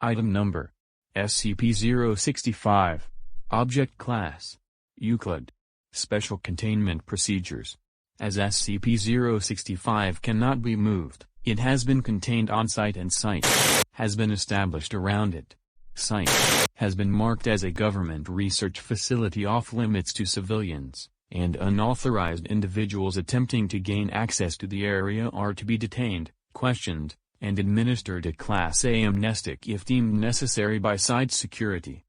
Item Number: SCP-065. Object Class: Euclid. Special Containment Procedures: as SCP-065 cannot be moved, it has been contained on-site and site has been established around it. Site has been marked as a government research facility off-limits to civilians, and unauthorized individuals attempting to gain access to the area are to be detained, questioned, and administered a Class A amnestic if deemed necessary by site security.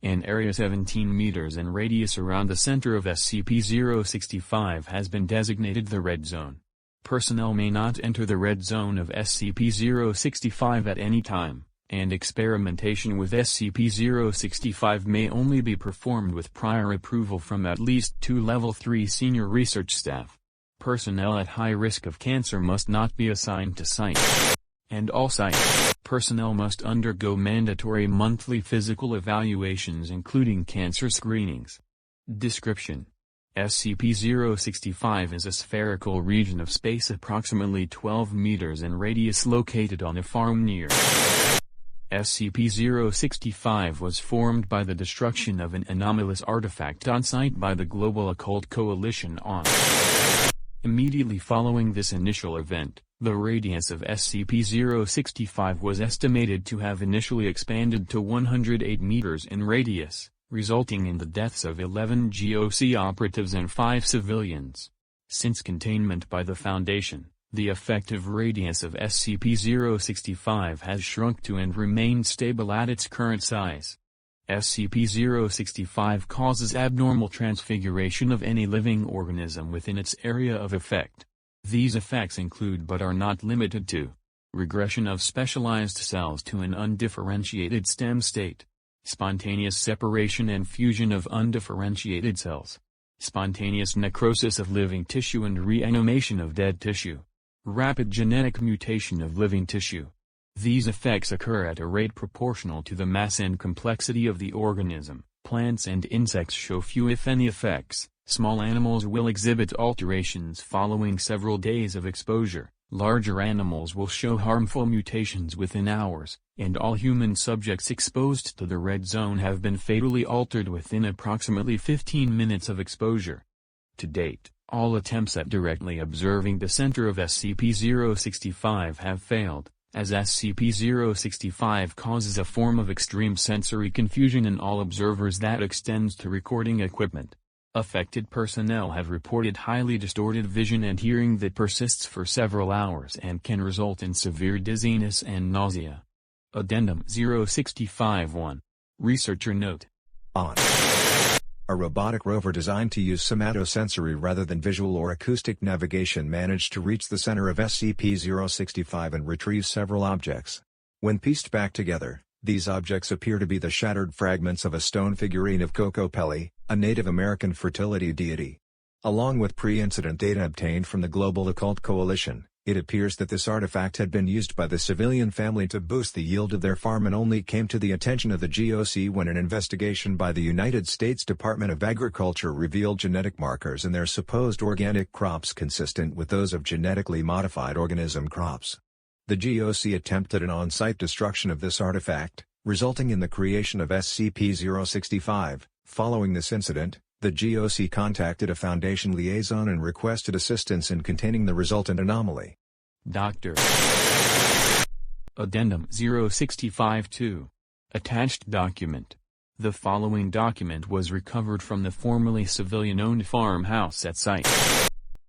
An area 17 meters in radius around the center of SCP-065 has been designated the Red Zone. Personnel may not enter the Red Zone of SCP-065 at any time, and experimentation with SCP-065 may only be performed with prior approval from at least 2 Level 3 senior research staff. Personnel at high risk of cancer must not be assigned to site. And all site personnel must undergo mandatory monthly physical evaluations including cancer screenings. Description: SCP-065 is a spherical region of space approximately 12 meters in radius located on a farm near. SCP-065 was formed by the destruction of an anomalous artifact on-site by the Global Occult Coalition on. Immediately following this initial event, the radius of SCP-065 was estimated to have initially expanded to 108 meters in radius, resulting in the deaths of 11 GOC operatives and 5 civilians. Since containment by the Foundation, the effective radius of SCP-065 has shrunk to and remained stable at its current size. SCP-065 causes abnormal transfiguration of any living organism within its area of effect. These effects include but are not limited to: regression of specialized cells to an undifferentiated stem state, spontaneous separation and fusion of undifferentiated cells, spontaneous necrosis of living tissue and reanimation of dead tissue, rapid genetic mutation of living tissue. These effects occur at a rate proportional to the mass and complexity of the organism. Plants and insects show few if any effects. Small animals will exhibit alterations following several days of exposure. Larger animals will show harmful mutations within hours, and all human subjects exposed to the Red Zone have been fatally altered within approximately 15 minutes of exposure. To date, all attempts at directly observing the center of SCP-065 have failed, as SCP-065 causes a form of extreme sensory confusion in all observers that extends to recording equipment. Affected personnel have reported highly distorted vision and hearing that persists for several hours and can result in severe dizziness and nausea. Addendum 065-1. Researcher Note: On. A robotic rover designed to use somatosensory rather than visual or acoustic navigation managed to reach the center of SCP-065 and retrieve several objects. When pieced back together, these objects appear to be the shattered fragments of a stone figurine of Kokopelli, a Native American fertility deity. Along with pre-incident data obtained from the Global Occult Coalition, it appears that this artifact had been used by the civilian family to boost the yield of their farm and only came to the attention of the GOC when an investigation by the United States Department of Agriculture revealed genetic markers in their supposed organic crops consistent with those of genetically modified organism crops. The GOC attempted an on-site destruction of this artifact, resulting in the creation of SCP-065. Following this incident, the GOC contacted a Foundation liaison and requested assistance in containing the resultant anomaly. Dr. Addendum 065-2. Attached document. The following document was recovered from the formerly civilian-owned farmhouse at site.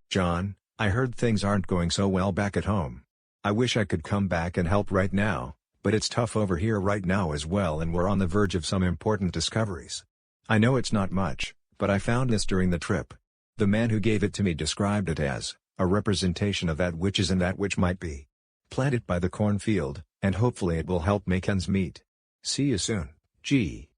John, I heard things aren't going so well back at home. I wish I could come back and help right now, but it's tough over here right now as well and we're on the verge of some important discoveries. I know it's not much, but I found this during the trip. The man who gave it to me described it as a representation of that which is and that which might be. Plant it by the cornfield, and hopefully it will help make ends meet. See you soon, G.